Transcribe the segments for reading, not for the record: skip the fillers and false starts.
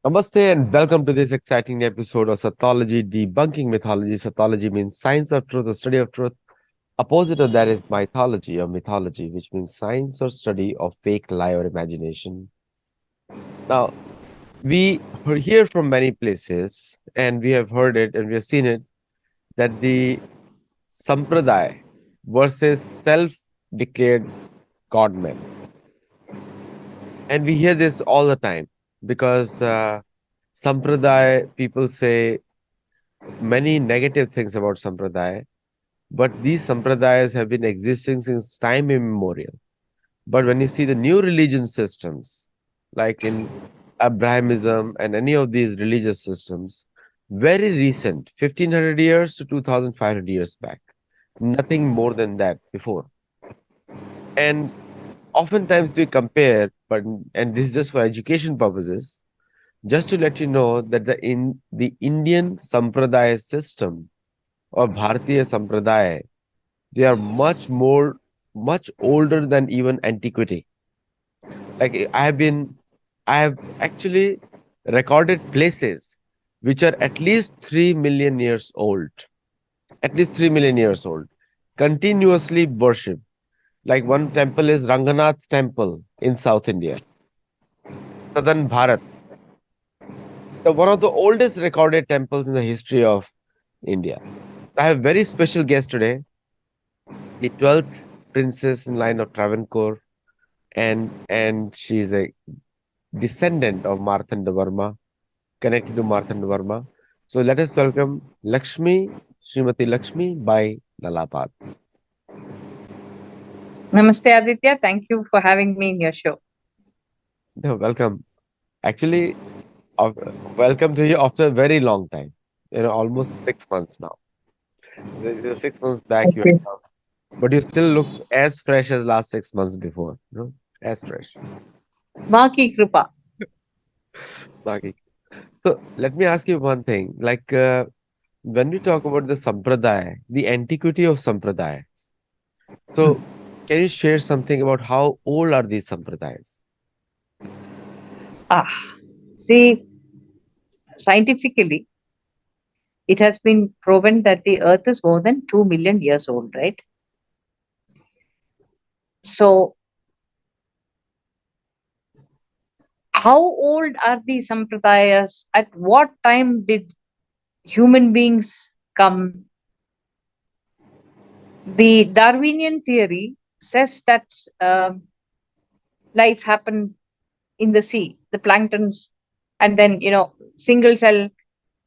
Namaste and welcome to this exciting episode of Sattology Debunking Mythology. Sattology means science of truth or study of truth. Opposite of that is mythology or mythology, which means science or study of fake lie or imagination. Now, we hear from many places and we have heard it and we have seen it that the sampradaya versus self-declared godmen. And we hear this all the time because sampradaya people say many negative things about sampradaya, but these sampradayas have been existing since time immemorial. But when you see the new religion systems, like in Abrahamism and any of these religious systems, very recent, 1500 years to 2500 years back, nothing more than that before. And oftentimes we compare, but and this is just for education purposes, just to let you know that the Indian sampradaya system or Bharatiya sampradaya, they are much older than even antiquity. Like I have actually recorded places which are at least 3 million years old, at least 3 million years old, continuously worship. Like one temple is Ranganath Temple in South India, Southern Bharat, one of the oldest recorded temples in the history of India. I have very special guest today, the 12th princess in line of Travancore, and she's a descendant of Martanda Varma, connected to Martanda Varma. So let us welcome Smt Lakshmi Bayi Nalapat. Namaste, Aditya. Thank you for having me in your show. No, welcome. Actually, uh, welcome to you after a very long time. Almost 6 months now. 6 months back Thank you you. have come, but you still look as fresh as last 6 months before. As fresh. Maki Kripa. Baki. So let me ask you one thing. Like when we talk about the sampradaya, the antiquity of sampradaya. So can you share something about how old are these sampradayas? Ah, see, scientifically, it has been proven that the Earth is more than 2 million years old, right? So, how old are these sampradayas? At what time did human beings come? The Darwinian theory says that life happened in the sea, the planktons, and then, single cell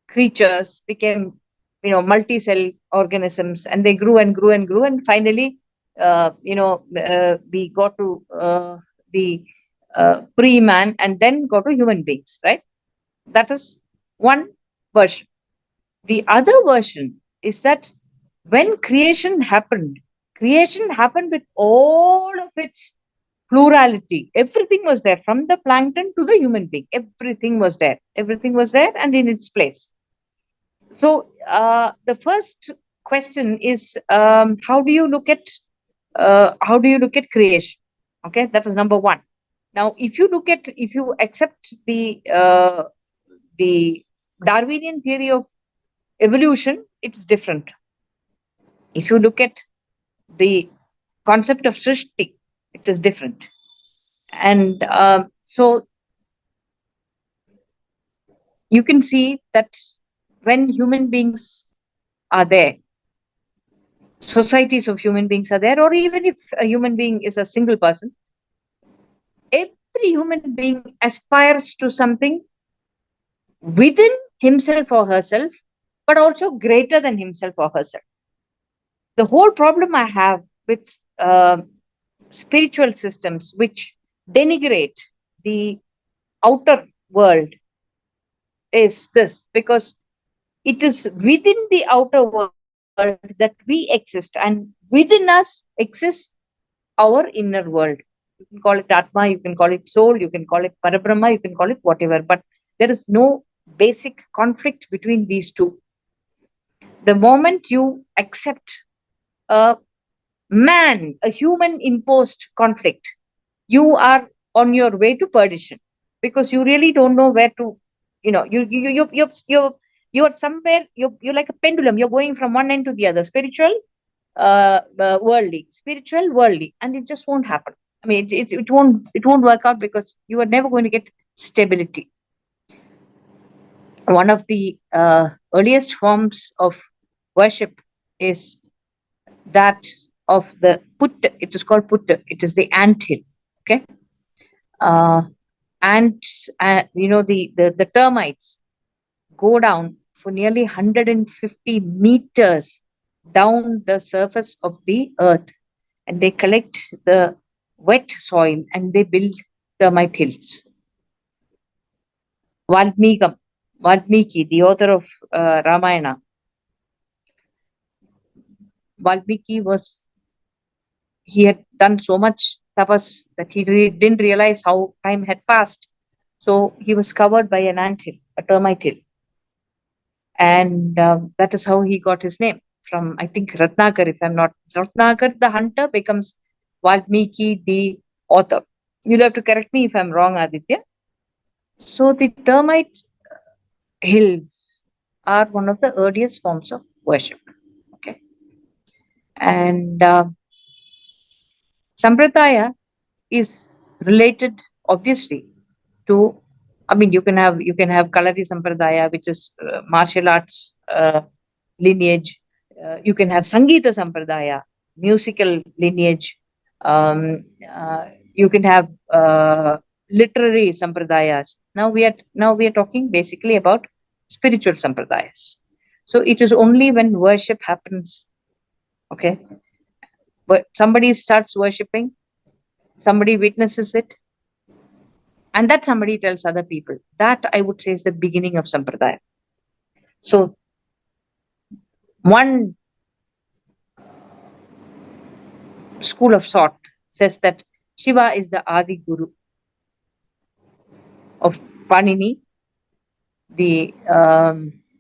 creatures became multi-cell organisms, and they grew and grew and grew, and finally we got to the pre-man, and then got to human beings, right? That is one version. The other version is that when creation happened with all of its plurality. Everything was there, from the plankton to the human being. Everything was there and in its place. So the first question is, how do you look at creation? Okay, that is number one. Now, if you accept the Darwinian theory of evolution, it's different. If you look at the concept of srishti, it is different. And so you can see that when human beings are there, societies of human beings are there, or even if a human being is a single person, every human being aspires to something within himself or herself, but also greater than himself or herself. The whole problem I have with spiritual systems which denigrate the outer world is this, because it is within the outer world that we exist, and within us exists our inner world. You can call it Atma, you can call it soul, you can call it Parabrahma, you can call it whatever, but there is no basic conflict between these two. The moment you accept a a human imposed conflict, you are on your way to perdition, because you really don't know where to. you're somewhere, you're like a pendulum, you're going from one end to the other, spiritual, worldly, and it just won't happen. I mean, it won't work out, because you are never going to get stability. One of the earliest forms of worship is that of the put. It is called put. It is the anthill. Okay. uh, Ants, the termites go down for nearly 150 meters down the surface of the earth, and they collect the wet soil and they build termite hills. Valmiki, the author of Ramayana, Valmiki he had done so much tapas that he didn't realize how time had passed. So he was covered by an ant hill, a termite hill, and that is how he got his name from, I think, Ratnakar. If I'm not Ratnakar, the hunter becomes Valmiki, the author. You'll have to correct me if I'm wrong, Aditya. So the termite hills are one of the earliest forms of worship. Okay, and sampradaya is related, obviously, to. I mean, you can have Kalari Sampradaya, which is martial arts lineage. You can have Sangeeta Sampradaya, musical lineage. You can have literary sampradayas. Now we are talking basically about spiritual sampradayas. So it is only when worship happens, okay, but somebody starts worshipping, somebody witnesses it, and that somebody tells other people. That, I would say, is the beginning of sampradaya. So one school of thought says that Shiva is the Adi Guru of Panini. The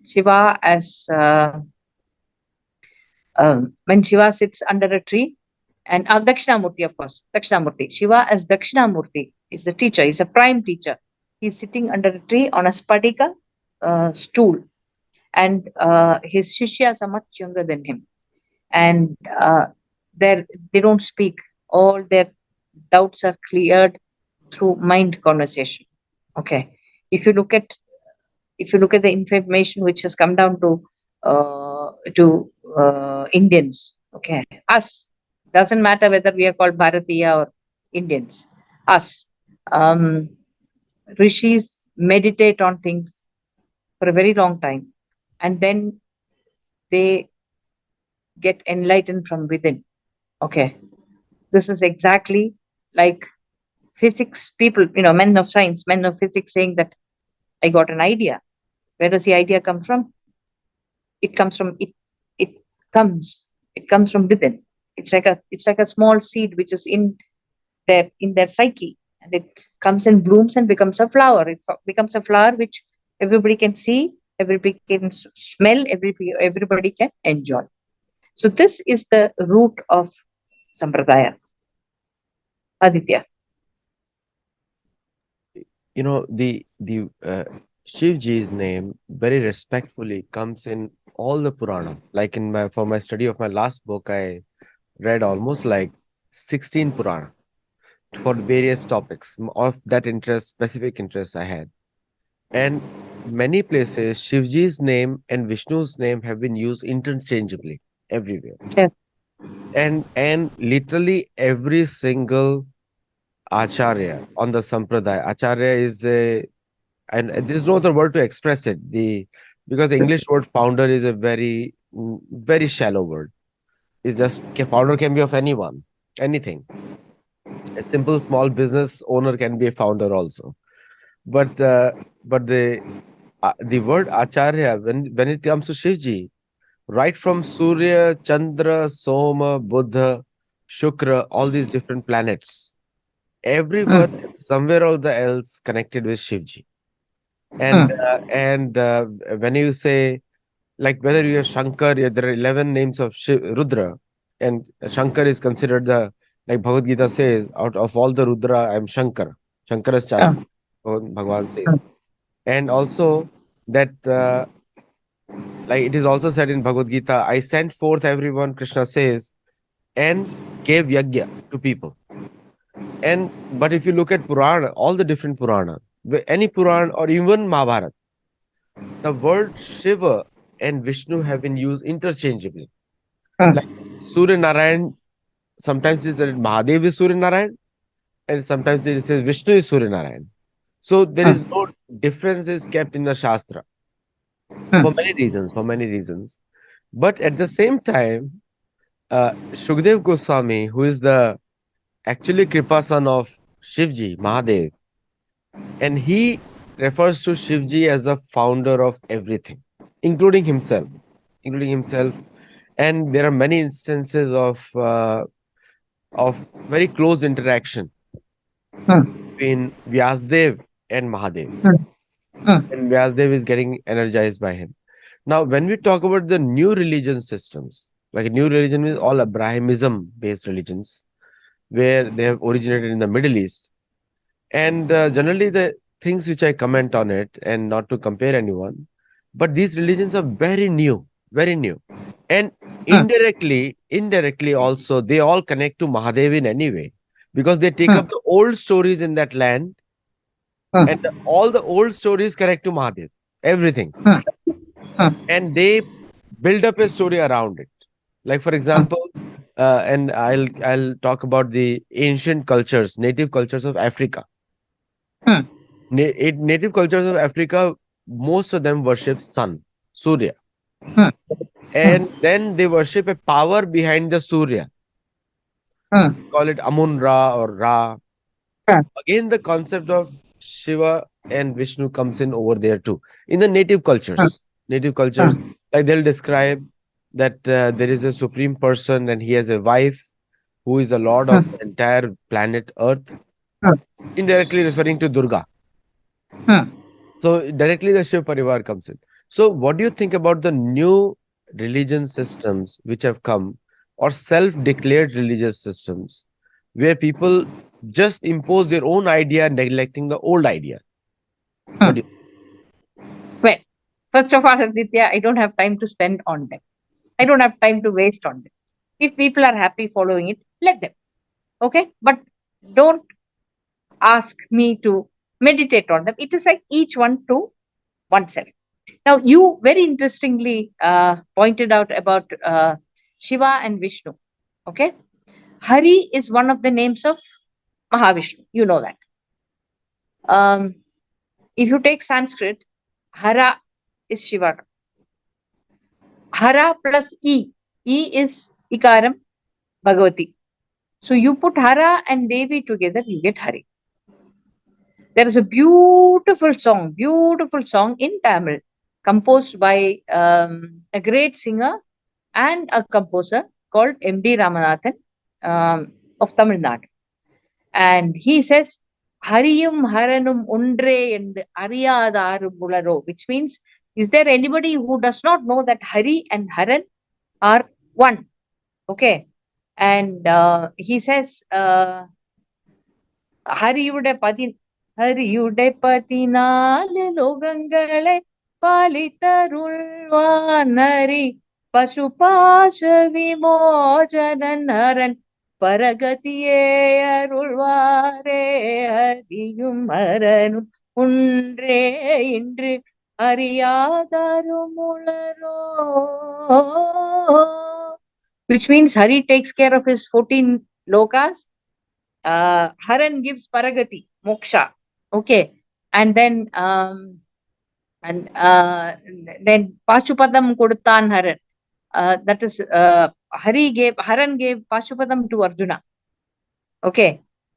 Shiva as when Shiva sits under a tree, and Dakshinamurti, of course, Dakshinamurti. Shiva as Dakshinamurti is the teacher. He's a prime teacher. He's sitting under a tree on a spadika stool, and his shishyas are much younger than him, and they don't speak. All their doubts are cleared through mind conversation. Okay, if you look at the information which has come down to Indians, okay, us, doesn't matter whether we are called Bharatiya or Indians, us, um, rishis meditate on things for a very long time, and then they get enlightened from within. Okay, this is exactly like physics people, men of science, men of physics, saying that I got an idea. Where does the idea come from? It comes from it. It comes from within. It's like a small seed which is in their psyche, and it comes and blooms and becomes a flower. It becomes a flower which everybody can see, everybody can smell, everybody can enjoy. So this is the root of sampradaya, Aditya. The Shivji's name very respectfully comes in all the Purana. Like for my study of my last book, I read almost like 16 Purana for various topics of that interest, specific interest I had. And many places, Shivji's name and Vishnu's name have been used interchangeably everywhere. Yes. And literally every single acharya on the sampradaya. Acharya is and there's no other word to express it. Because the English word founder is a very shallow word. It's just founder can be of anyone, anything. A simple small business owner can be a founder also. But the word acharya, when it comes to Shivji, right from Surya, Chandra, Soma, Buddha, Shukra, all these different planets, everyone Mm, is somewhere or the else connected with Shivji. And mm, when you say, like, whether you're Shankar, there are 11 names of Rudra, and Shankar is considered like Bhagavad Gita says, out of all the Rudra, I'm Shankar. Shankara's uh, Bhagavan mm, says. And also that, like it is also said in Bhagavad Gita, I sent forth everyone, Krishna says, and gave yajna to people. And but if you look at Purana, all the different Purana, any Puran or even Mahabharata, the word Shiva and Vishnu have been used interchangeably. Huh. Like Surya Narayan, sometimes it said Mahadev is Surya Narayan, and sometimes it says Vishnu is Surya Narayan. So there Huh. is no difference is kept in the Shastra Huh. for many reasons, for many reasons. But at the same time, Shukdev Goswami, who is the actually Kripa son of Shivji, Mahadev, and he refers to Shivji as the founder of everything, including himself, including himself. And there are many instances of very close interaction Huh. between Vyasdev and Mahadev, Huh. Huh. and Vyasdev is getting energized by him. Now, when we talk about the new religion systems, like a new religion is all Abrahamism based religions, where they have originated in the Middle East. And generally, the things which I comment on it, and not to compare anyone, but these religions are very new, very new. And Huh. indirectly also, they all connect to Mahadev in any way, because they take Huh. up the old stories in that land, Huh. and all the old stories connect to Mahadev, everything. Huh. Huh. And they build up a story around it. Like, for Huh. example, and I'll talk about the ancient cultures, native cultures of Africa. Huh. Native cultures of Africa, most of them worship sun, Surya, Huh. Huh. and then they worship a power behind the Surya. Huh. Call it Amun Ra or Ra. Huh. Again, the concept of Shiva and Vishnu comes in over there too. In the Huh. native Huh. cultures, like they'll describe that there is a supreme person and he has a wife who is the lord Huh. of the entire planet Earth, Huh. indirectly referring to Durga. Huh. So directly the Shiv Parivar comes in. So what do you think about the new religion systems which have come, or self-declared religious systems where people just impose their own idea, neglecting the old idea? Huh. What do you say? Well, first of all, Aditya, I don't have time to spend on them. I don't have time to waste on them. If people are happy following it, let them. Okay? But don't ask me to meditate on them. It is like each one to oneself. Now, you very interestingly pointed out about Shiva and Vishnu. Okay? Hari is one of the names of Mahavishnu. You know that. Um, if you take Sanskrit, Hara is Shiva. Hara plus E. E is Ikaram, Bhagavati. So you put Hara and Devi together, you get Hari. There is a beautiful song in Tamil, composed by a great singer and a composer called M.D. Ramanathan of Tamil Nadu. And he says, Hariyum Haranum Undre and Ariyadaru Bularo, which means, is there anybody who does not know that Hari and Haran are one? Okay. And he says, ஹரியுட பதி ஹரியுடை பதினாலு லோகங்களை பாலித்தருள்வான் ஹரி பசுபாச விமோசனன் ஹரன் பரகதியே அருள்வாரே ஹரியும் ஹரனும் ஒன்றே இன்று அறியாதாரும் உளரோ, which means Hari takes care of his 14 lokas. Haran gives paragati, moksha. Okay. And then Pashupadam Koduttan Haran. That is, Haran gave Pashupadam to Arjuna. Okay.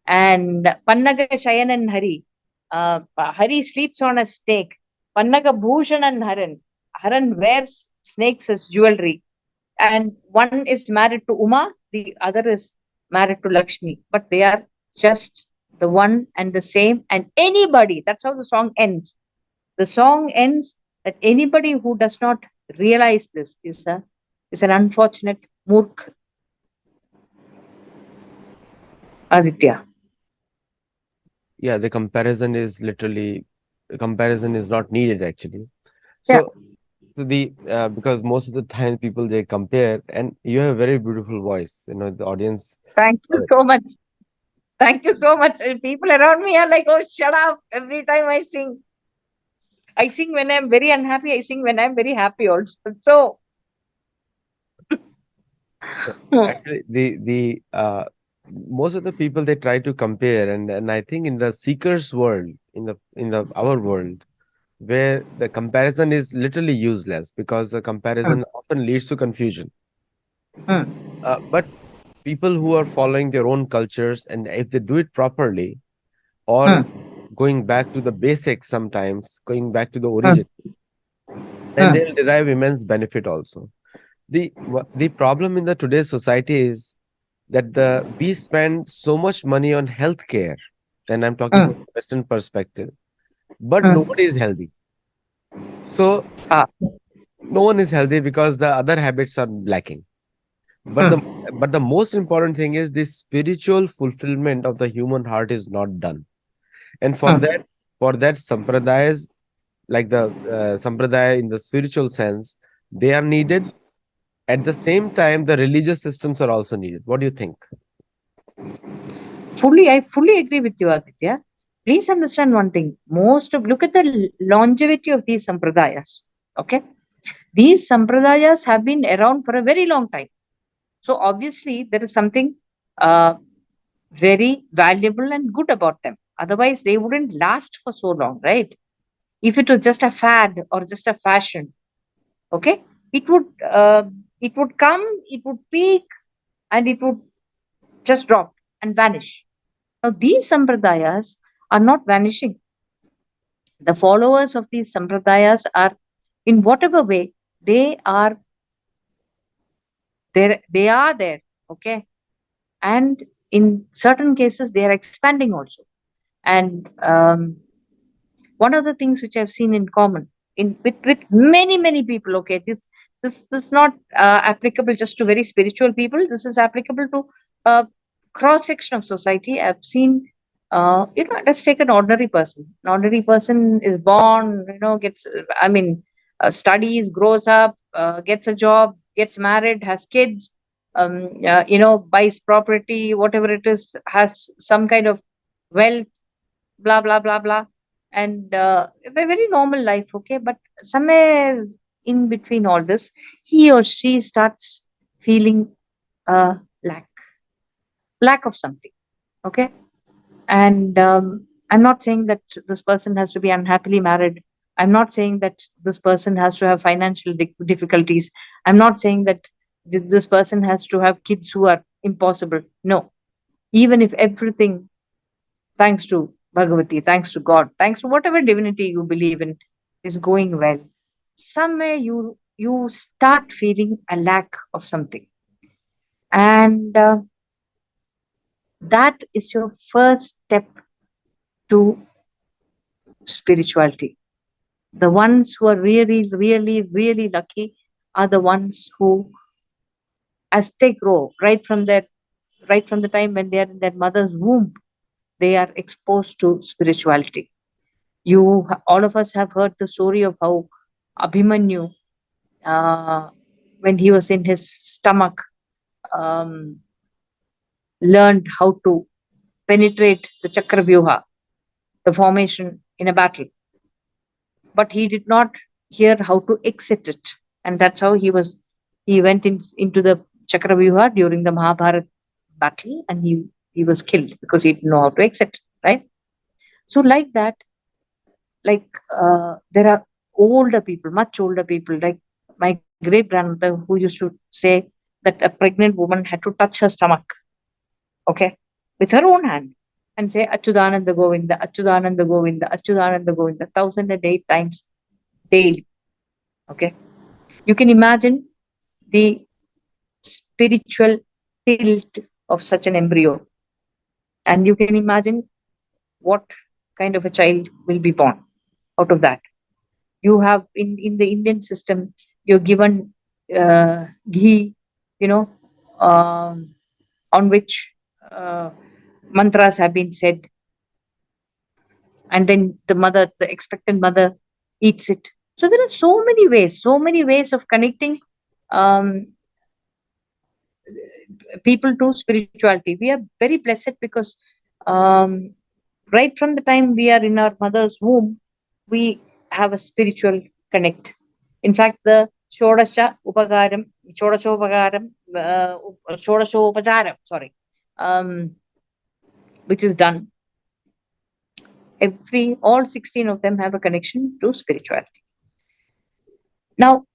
And Pannaga Shayanan Hari. Hari sleeps on a snake. Pannaga Bhushanan Haran. Haran wears snakes as jewelry. And one is married to Uma, the other is married to Lakshmi, but they are just the one and the same. And anybody, that's how the song ends. The song ends that anybody who does not realize this is an unfortunate murk, Aditya. Yeah, the comparison is literally comparison is not needed actually. Yeah. So the because most of the time people they compare, and you have a very beautiful voice. The audience Thank love you it. so much. Thank you so much. People around me are like, "Oh, shut up!" Every time I sing when I'm very unhappy. I sing when I'm very happy also. So, So hmm, actually, the most of the people they try to compare, and I think in the seekers world, in the our world, where the comparison is literally useless because the hmm, comparison often leads to confusion. hmm, But people who are following their own cultures, and if they do it properly, or hmm, going back to the basics, sometimes going back to the origin, hmm, then they'll hmm, derive immense benefit also. The problem in the today's society is that we spend so much money on healthcare, and I'm talking from hmm, the Western perspective, but hmm. nobody is healthy. So Ah, no one is healthy because the other habits are lacking. But the hmm, but the most important thing is the spiritual fulfillment of the human heart is not done. And hmm, for that sampradayas, like the sampradaya in the spiritual sense, they are needed. At the same time, the religious systems are also needed. What do you think? I fully agree with you, Aditya. Please understand one thing. Look at the longevity of these sampradayas. Okay, these sampradayas have been around for a very long time. So obviously, there is something uh, very valuable and good about them. Otherwise, they wouldn't last for so long, right? If it was just a fad or just a fashion, okay, it would uh, it would come, it would peak, and it would just drop and vanish. Now, these sampradayas are not vanishing. The followers of these sampradayas are, in whatever way, they are there. They are there, okay, and in certain cases, they are expanding also. And one of the things which I've seen in common in with many people. Okay, this is not applicable just to very spiritual people. This is applicable to a cross section of society. I've seen. Let's take an ordinary person. An ordinary person is born, gets, I mean, studies, grows up, gets a job, gets married, has kids, buys property, whatever it is, has some kind of wealth, blah blah blah blah, and a very normal life, okay, but somewhere in between all this, he or she starts feeling uh, lack lack of something, okay. And I'm not saying that this person has to be unhappily married. I'm not saying that this person has to have financial difficulties. I'm not saying that this person has to have kids who are impossible. No, even if everything, thanks to Bhagavati, thanks to God, thanks to whatever divinity you believe in, is going well, somewhere you start feeling a lack of something, and that is your first step to spirituality. The ones who are really, really, really lucky are the ones who, as they grow, right from the time when they are in their mother's womb, they are exposed to spirituality. All of us have heard the story of how Abhimanyu, uh, when he was in his stomach, um, learned how to penetrate the Chakravyuha, the formation in a battle, but he did not hear how to exit it, and that's how he went into the Chakravyuha during the Mahabharat battle, and he was killed because he didn't know how to exit, right? So like that, like there are older people, much older people, like my great grandmother, who used to say that a pregnant woman had to touch her stomach, okay, with her own hand, and say Achyudananda Govinda, Achyudananda Govinda, Achyudananda Govinda 1008 times daily. Okay, you can imagine the spiritual tilt of such an embryo, and you can imagine what kind of a child will be born out of that. You have in the Indian system, you're given ghee, you know, um, on which uh, mantras have been said, and then the expectant mother eats it. So there are so many ways of connecting um, people to spirituality. We are very blessed because um, right from the time we are in our mother's womb, we have a spiritual connect. In fact, the Shodasha Upagaram, Shodashopagaram, Shodashopacharam, sorry, um, which is done, all 16 of them have a connection to spirituality. Now,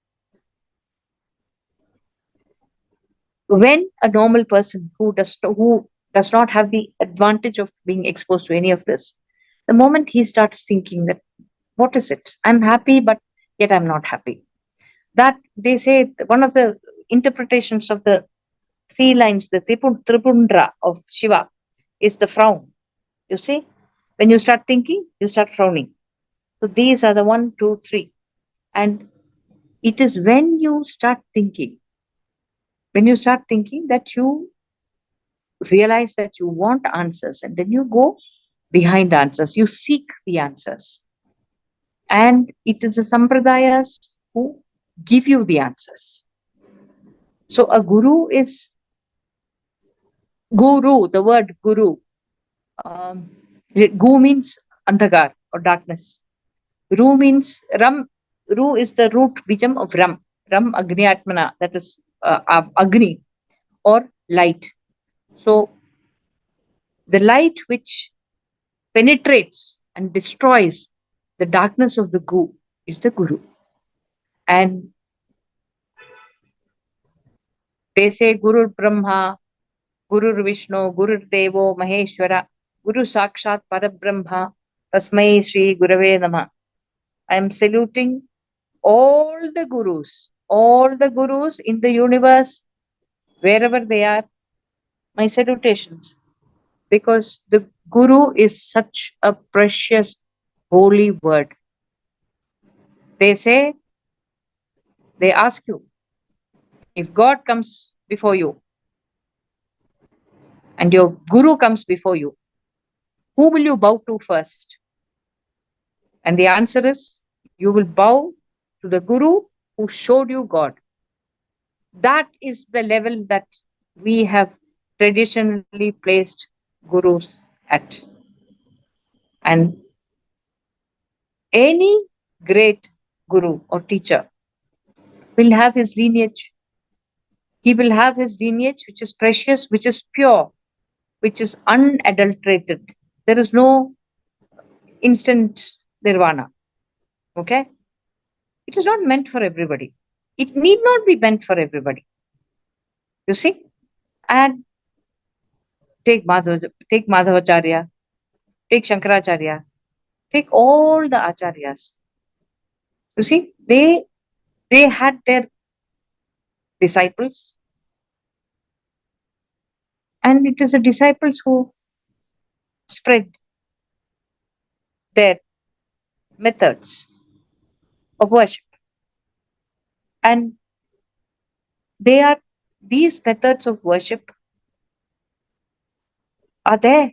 when a normal person who does not have the advantage of being exposed to any of this, the moment he starts thinking that, what is it? I'm happy, but yet I'm not happy. That they say one of the interpretations of the three lines, the Tripundra of Shiva, is the frown. You see, when you start thinking, you start frowning. So these are the one, two, three. And it is when you start thinking that you realize that you want answers, and then you go behind answers, you seek the answers. And it is the sampradayas who give you the answers. So a guru is guru, the word guru. Um, Gu means andhagar or darkness. Ru means Ram. Ru is the root bijam of Ram. Ram Agni Atmana, that is Agni or light. So the light which penetrates and destroys the darkness of the Gu is the Guru. And they say Guru Brahma, Guru Vishnu, Guru Devo Maheshwara, Guru Sakshat Parabrahma, Tasmai Sri Gurave Nama. I am saluting all the gurus in the universe, wherever they are, my salutations. Because the guru is such a precious, holy word. They say, they ask you, if God comes before you and your guru comes before you, who will you bow to first? And the answer is, you will bow to the guru who showed you God. That is the level that we have traditionally placed gurus at. And any great guru or teacher will have his lineage. He will have his lineage which is precious, which is pure, which is unadulterated. There is no instant nirvana. Okay? It is not meant for everybody. It need not be meant for everybody. You see? And take Madhavacharya, take Shankaracharya, take all the acharyas. You see, they had their disciples, and it is the disciples who spread their methods of worship. And they are these methods of worship are there.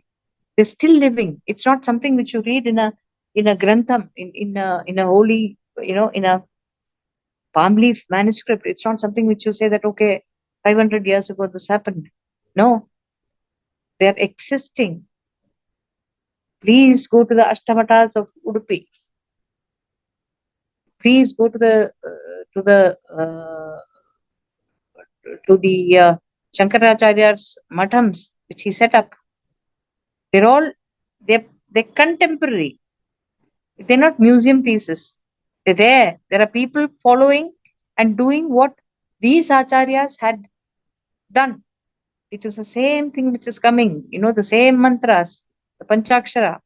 They're still living. It's not something which you read in a grantham, in a holy, in a palm leaf manuscript. It's not something which you say that, okay, 500 years ago this happened. No, they're existing. Please go to the Ashtamatas of Udupi. Please go to the Shankaracharya's matams which he set up. They're all they're contemporary. They're not museum pieces. They're there. There are people following and doing what these acharyas had done. It is the same thing which is coming. The same mantras, the Panchakshara,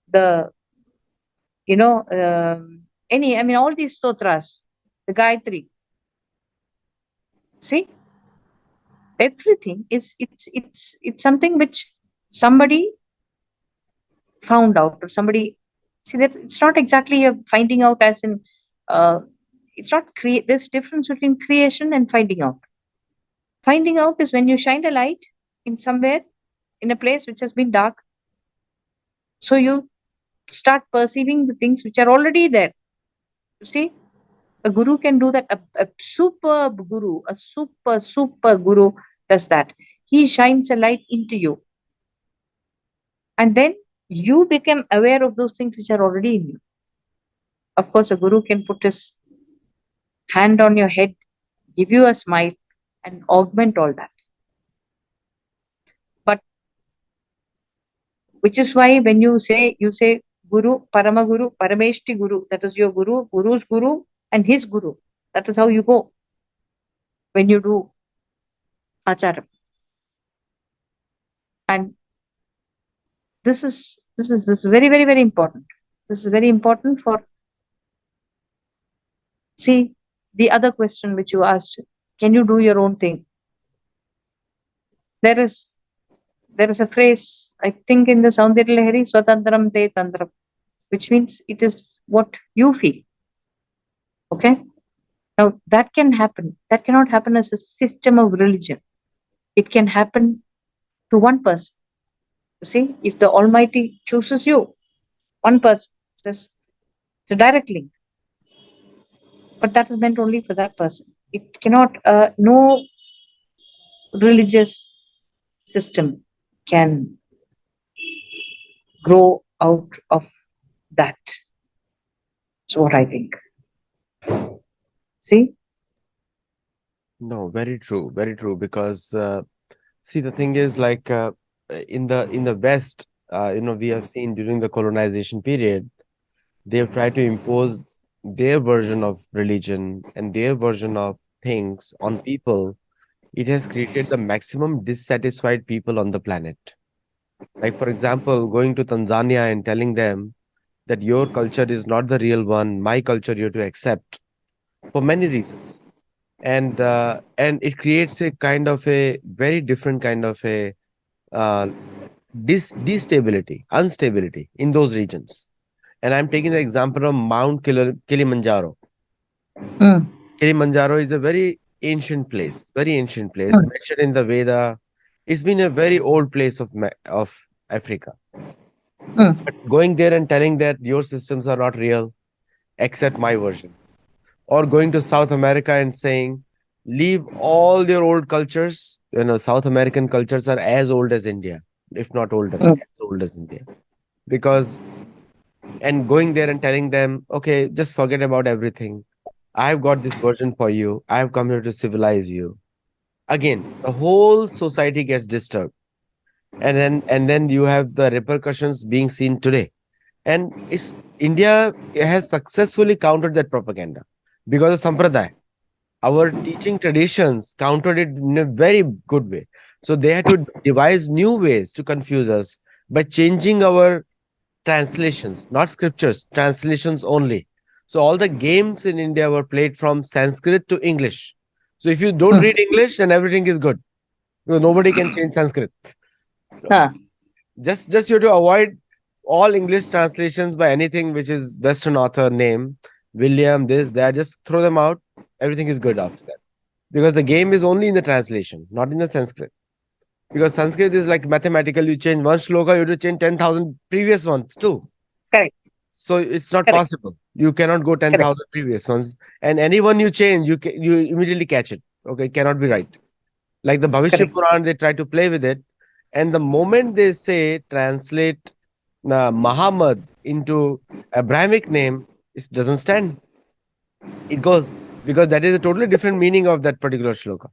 the all these stotras, the Gayatri. See, everything is it's something which somebody found out, or somebody see that it's not exactly a finding out as in it's not create there's difference between creation and finding out. Finding out is when you shine a light in somewhere, in a place which has been dark, so you start perceiving the things which are already there. You see, a guru can do that. A superb guru, a super guru does that. He shines a light into you, and then you become aware of those things which are already in you. Of course, a guru can put his hand on your head, give you a smile, and augment all that. But which is why when you say Guru, Paramaguru, Parameshti Guru, that is your Guru, Guru's Guru, and his Guru. That is how you go when you do acharam. And this is very important. This is very important for, see, the other question which you asked, can you do your own thing? There is there is a phrase, I think in the Saundarya Lahari, Swatantram Te Tantram, which means it is what you feel. Okay? Now that can happen. That cannot happen as a system of religion. It can happen to one person. You see, if the Almighty chooses you, one person says it's a direct link, but that is meant only for that person. It cannot, no religious system can grow out of that. That's what I think. See? No, very true, very true. Because see, the thing is, like in the West, we have seen during the colonization period, they have tried to impose their version of religion and their version of things on people. It has created the maximum dissatisfied people on the planet. Like, for example, going to Tanzania and telling them that your culture is not the real one, my culture you have to accept for many reasons. And it creates a kind of a very different kind of a uh, destability, instability in those regions. And I'm taking the example of Mount Kilimanjaro. Mm, Kilimanjaro is a very ancient place, mentioned in the Veda. It's been a very old place of Africa. mm, But going there and telling that your systems are not real, accept my version. Or going to South America and saying, leave all their old cultures. South American cultures are as old as India, if not older, mm, as old as India. Because, and going there and telling them, okay, just forget about everything. I've got this version for you. I've come here to civilize you. Again, the whole society gets disturbed. And then you have the repercussions being seen today. And it's India has successfully countered that propaganda because of Sampradaya. Our teaching traditions countered it in a very good way. So they had to devise new ways to confuse us by changing our translations, not scriptures, translations only. So all the games in India were played from Sanskrit to English. So if you don't mm. read English, then everything is good because nobody can change Sanskrit. Ah, Just you have to avoid all English translations by anything which is Western author name, William, this, that. Just throw them out. Everything is good after that because the game is only in the translation, not in the Sanskrit. Because Sanskrit is like mathematical. You change one shloka, you have to change 10,000 previous ones too. correct, So it's not correct, possible. You cannot go correct, 10,000 previous ones. And anyone you change, you immediately catch it. Okay, it cannot be right. Like the Bhavishya correct, Puran, they try to play with it. And the moment they say translate Muhammad into Abrahamic name, it doesn't stand. It goes because that is a totally different meaning of that particular shloka.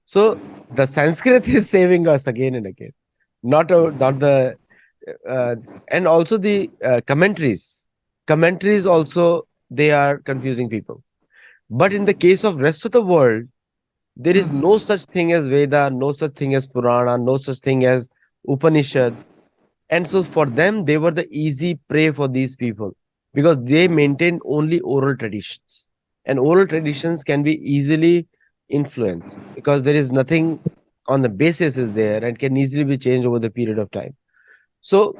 So the Sanskrit is saving us again and again, not the uh, and also the commentaries. Commentaries also they are confusing people. But in the case of rest of the world, there is no such thing as Veda, no such thing as Purana, no such thing as Upanishad. And so for them, they were the easy prey for these people because they maintained only oral traditions. And oral traditions can be easily influenced because there is nothing on the basis is there and can easily be changed over the period of time. So,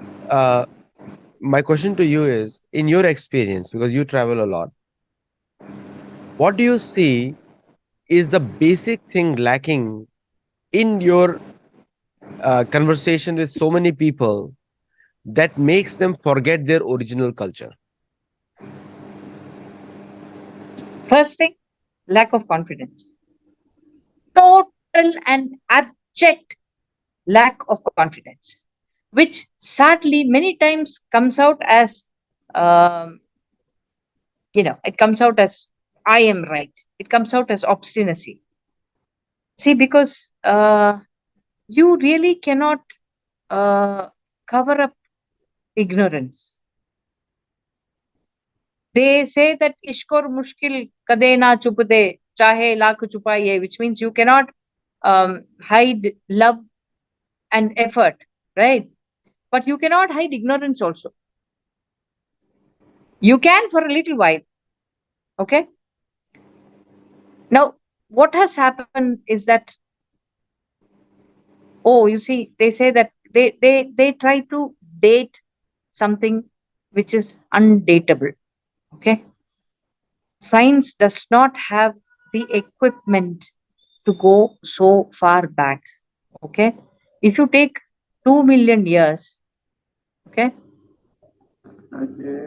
my question to you is in your experience, because you travel a lot, what do you see is the basic thing lacking in your conversation with so many people that makes them forget their original culture? First thing, lack of confidence. Total and abject lack of confidence, which sadly many times comes out as, um, it comes out as I am right. It comes out as obstinacy. See, because you really cannot uh, cover up ignorance. They say that ishkor mushkil kade na chupde, chahe lakh chupaiye, which means you cannot hide love and effort, right? But you cannot hide ignorance also. You can for a little while, okay? Now, what has happened is that, oh, you see, they say that they try to date something which is undateable, okay? Science does not have the equipment to go so far back, okay? If you take 2 million years, okay,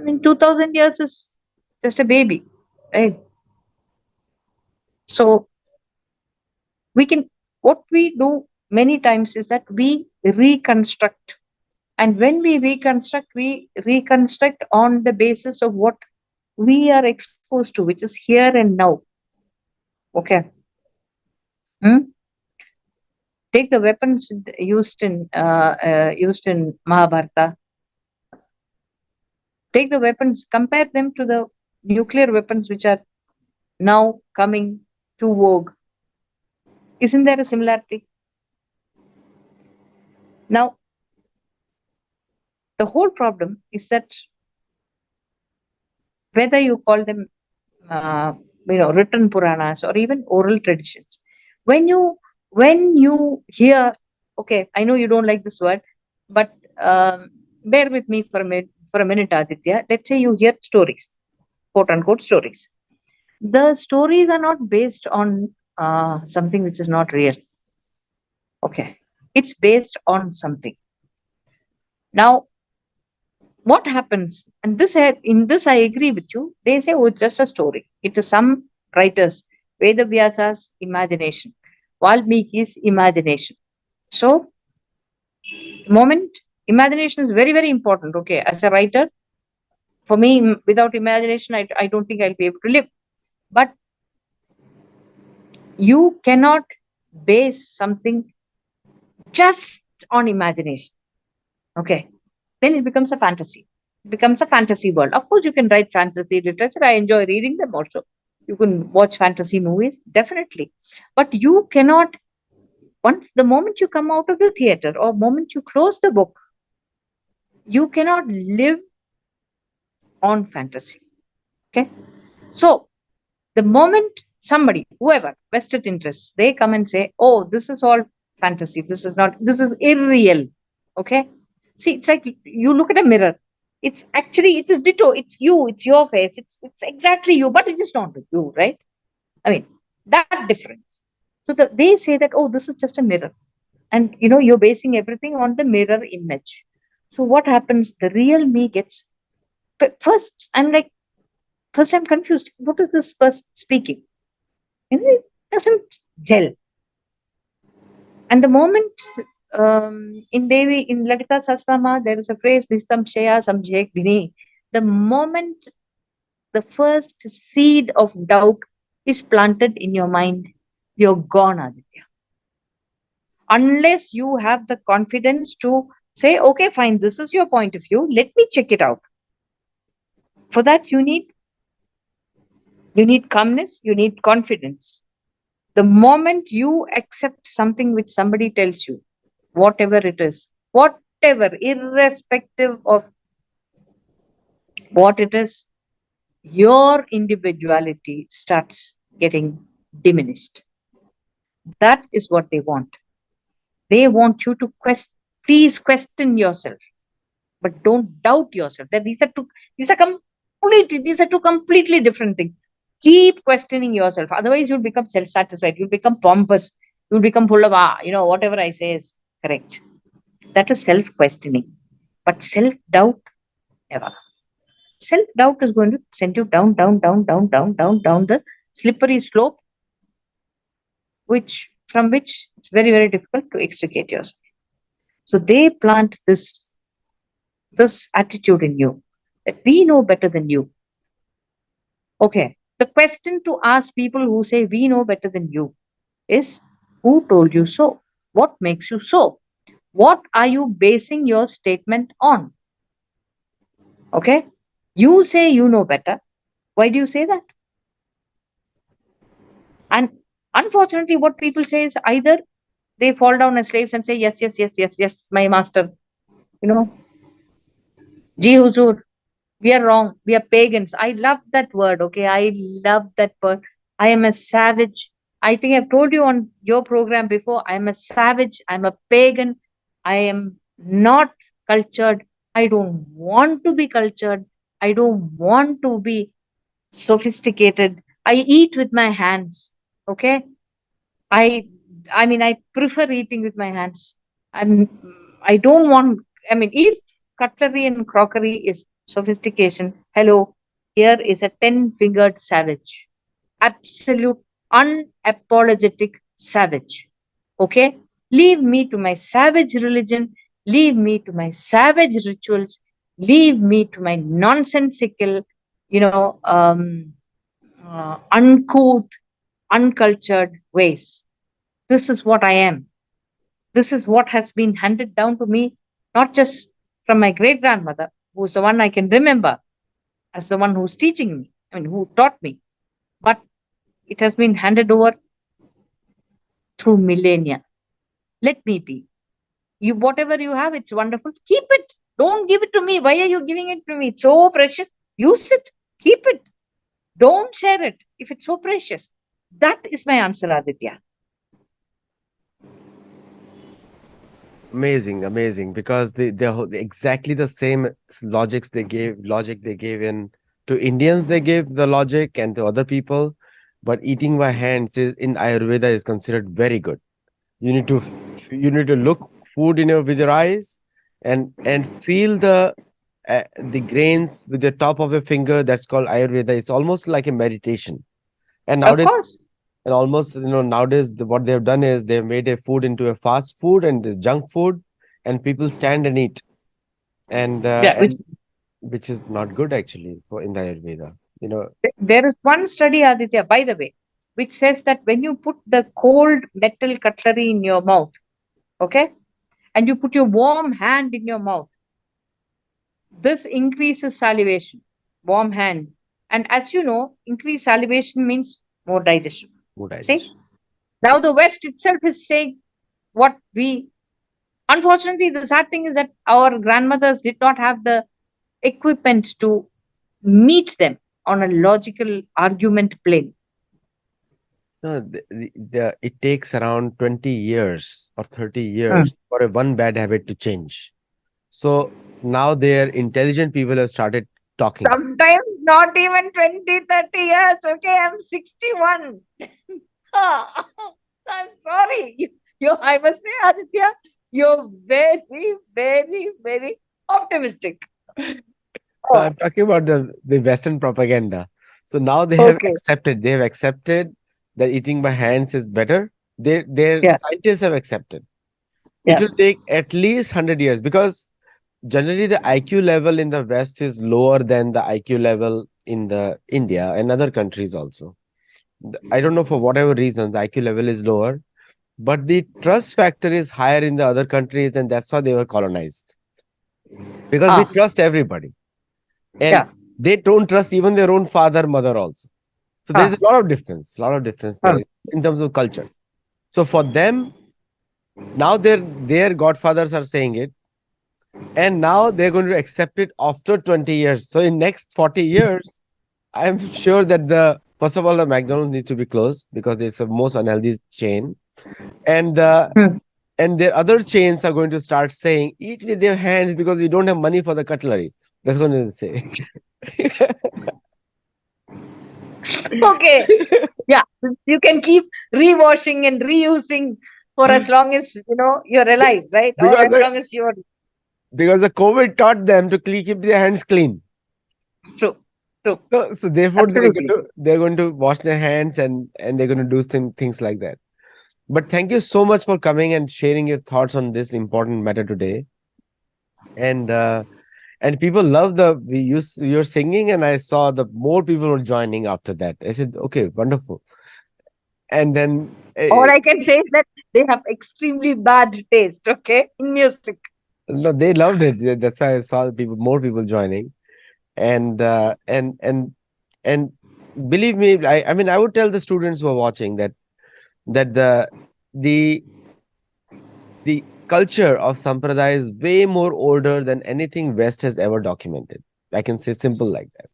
in 2000 years is just a baby, right? So we can, what we do many times is that we reconstruct, and when we reconstruct on the basis of what we are exposed to, which is here and now, okay. Hmm? Take the weapons used in Mahabharata. Take the weapons, compare them to the nuclear weapons which are now coming to vogue. Isn't there a similarity? Now, the whole problem is that whether you call them, uh, written Puranas or even oral traditions, when you hear, okay, I know you don't like this word, but bear with me for a minute, Aditya. Let's say you hear stories, quote unquote stories. The stories are not based on something which is not real. Okay, it's based on something. Now, what happens? And in this, I agree with you. They say, oh, it's just a story. It is some writers, Veda Vyasa's imagination, Valmiki's imagination. So, the moment imagination is very, very important. Okay, as a writer, for me, without imagination, I don't think I'll be able to live. But you cannot base something just on imagination. Okay. Then it becomes a fantasy. It becomes a fantasy world. Of course, you can write fantasy literature. I enjoy reading them also. You can watch fantasy movies, definitely. But you cannot, once the moment you come out of the theater or moment you close the book, you cannot live on fantasy. Okay. So the moment somebody, whoever, vested interests, they come and say, oh, this is all fantasy. This is not, this is irreal. Okay. See, it's like you look at a mirror. It's actually, it is ditto. It's you, it's your face. It's exactly you, but it is not you, right? I mean, that difference. So they say that, oh, this is just a mirror. And you're basing everything on the mirror image. So what happens? The real me gets, first, I'm confused. What is this person speaking? It doesn't gel. And the moment in Devi, in Lalita Sasrama, there is a phrase, Nisamshaya Samjekdini. The moment the first seed of doubt is planted in your mind, you're gone, Aditya. Unless you have the confidence to say, okay, fine, this is your point of view, let me check it out. For that, you need calmness, you need confidence. The moment you accept something which somebody tells you, whatever it is, whatever, irrespective of what it is, your individuality starts getting diminished. That is what they want. They want you to please question yourself, but don't doubt yourself. That these are two completely different things. Keep questioning yourself. Otherwise, you'll become self-satisfied. You'll become pompous. You'll become full of whatever I say is correct. That is self-questioning. But self-doubt, never. Self-doubt is going to send you down, down, down, down, down, down, down the slippery slope, which from which it's very, very difficult to extricate yourself. So they plant this attitude in you that we know better than you. Okay. The question to ask people who say we know better than you is, who told you so? What makes you so? What are you basing your statement on? Okay. You say you know better. Why do you say that? And unfortunately, what people say is either they fall down as slaves and say, yes, yes, yes, yes, yes, my master, you know, Ji Huzur, we are wrong. We are pagans. I love that word. Okay. I love that word. I am a savage. I think I've told you on your program before. I am a savage. I'm a pagan. I am not cultured. I don't want to be cultured. I don't want to be sophisticated. I eat with my hands. Okay. I I mean I prefer eating with my hands. I'm I don't want, I mean, if cutlery and crockery is sophistication, hello, here is a 10-fingered savage. Absolute unapologetic savage. Okay? Leave me to my savage religion, leave me to my savage rituals, leave me to my nonsensical, uncouth, uncultured ways. This is what I am. This is what has been handed down to me, not just from my great grandmother, who's the one I can remember as the one who's teaching me, I mean, who taught me, but it has been handed over through millennia. Let me be. You, whatever you have, it's wonderful. Keep it. Don't give it to me. Why are you giving it to me? It's so precious. Use it. Keep it. Don't share it if it's so precious. That is my answer, Aditya. Amazing, amazing. Because they're exactly the same logic they gave in to Indians. They gave the logic, and to other people. But eating by hands in Ayurveda is considered very good. You need to look food in with your eyes, and feel the grains with the top of the finger. That's called Ayurveda. It's almost like a meditation. And Of nowadays, course. nowadays what they've done is they've made a food into a fast food and this junk food, and people stand and eat, Yeah, which and which is not good actually for in the Ayurveda. You know, there is one study, Aditya, by the way, which says that when you put the cold metal cutlery in your mouth, okay, and you put your warm hand in your mouth, this increases salivation, warm hand. And as you know, increased salivation means more digestion. good See, digestion. now the West itself is saying what we, unfortunately, the sad thing is that our grandmothers did not have the equipment to meet them on a logical argument plane. No, it takes around 20 years or 30 Hmm. years for a one bad habit to change. So now their intelligent people have started talking. Sometimes not even 20, 30 years. Okay, I'm 61. Ah, I'm sorry. I must say, Aditya, you're very, very, very optimistic. No, Oh, I'm talking about the Western propaganda. So now okay. they have accepted that eating by hands is better. Their Yeah, scientists have accepted. It yeah. will take at least 100 years, because generally the IQ level in the West is lower than the IQ level in the India and other countries also. I don't know, for whatever reason the IQ level is lower, but the trust factor is higher in the other countries, and that's why they were colonized. Because we Ah, trust everybody, and yeah. they don't trust even their own father, mother also. So there's Ah, a lot of difference ah, there in terms of culture. So for them, now their godfathers are saying it, and now they're going to accept it after 20 years. So in next 40 years, I'm sure that the first of all the McDonald's needs to be closed because it's the most unhealthy chain, and hmm. and their other chains are going to start saying eat with your hands because we don't have money for the cutlery. That's what they say. Okay. Yeah, you can keep rewashing and reusing for as long as you're alive, right? Or because as long as you're. because the COVID taught them to keep their hands clean. True. True. So therefore Absolutely. they're going to wash their hands, and they're going to do things like that. But thank you so much for coming and sharing your thoughts on this important matter today. And people love you're singing, and I saw the more people were joining after that. I said, okay, wonderful. And then All I can say is that they have extremely bad taste, okay, in music. no, they loved it. That's why I saw more people joining. And and believe me, I mean, I would tell the students who are watching that the the culture of sampradaya is way more older than anything West has ever documented. I can say simple like that,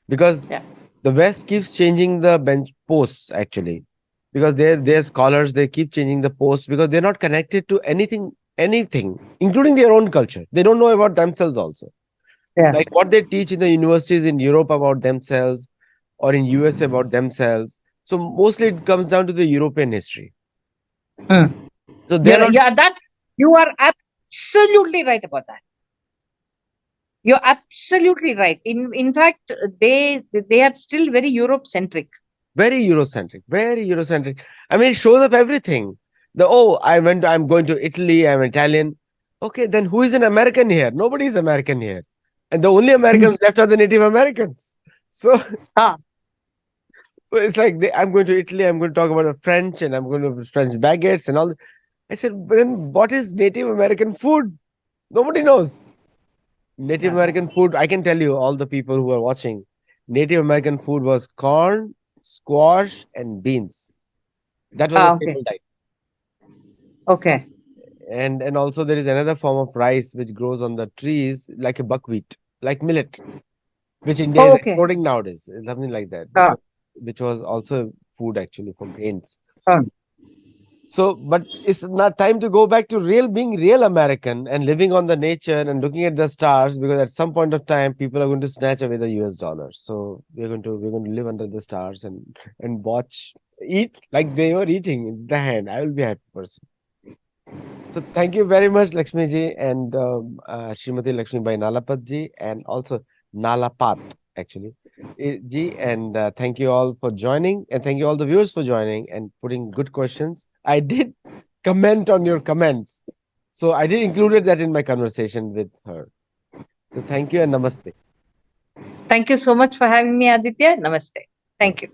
because Yeah. the West keeps changing the bench posts actually, because they're scholars. They keep changing the posts because they're not connected to anything, including their own culture. They don't know about themselves also. Yeah. Like what they teach in the universities in Europe about themselves, or in US about themselves. So mostly it comes down to the European history. Hmm. So they're Yeah, not. yeah, that you are absolutely right about that. You're absolutely right. In fact, they are still very Europe centric. Very Eurocentric, very Eurocentric. I mean, it shows up everything. I'm going to Italy, I'm Italian. Okay, then who is an American here? Nobody is American here. And the only Americans left are the Native Americans. So, Ah, so it's like I'm going to Italy, I'm going to talk about the French, and I'm going to French baguettes and all. I said, but then what is Native American food? Nobody knows. Native yeah. American food, I can tell you, all the people who are watching, Native American food was corn, squash, and beans. That was a Okay. staple diet. Okay. And also there is another form of rice which grows on the trees like a buckwheat, like millet, which India is Oh, okay. exporting nowadays. Something like that, Ah, which was also food actually for grains. ah. So, but it's not time to go back to being real American and living on the nature and looking at the stars, because at some point of time people are going to snatch away the US dollar. So we're going to live under the stars and watch, eat like they were eating in the hand. I will be a happy person. So thank you very much, Lakshmi ji, and Srimati Lakshmi Bayi Nalapat ji, and also Nalapat actually ji, and thank you all for joining, and thank you all the viewers for joining and putting good questions. I did comment on your comments, so I did included that in my conversation with her. So thank you and namaste. Thank you so much for having me, Aditya. Namaste. Thank you.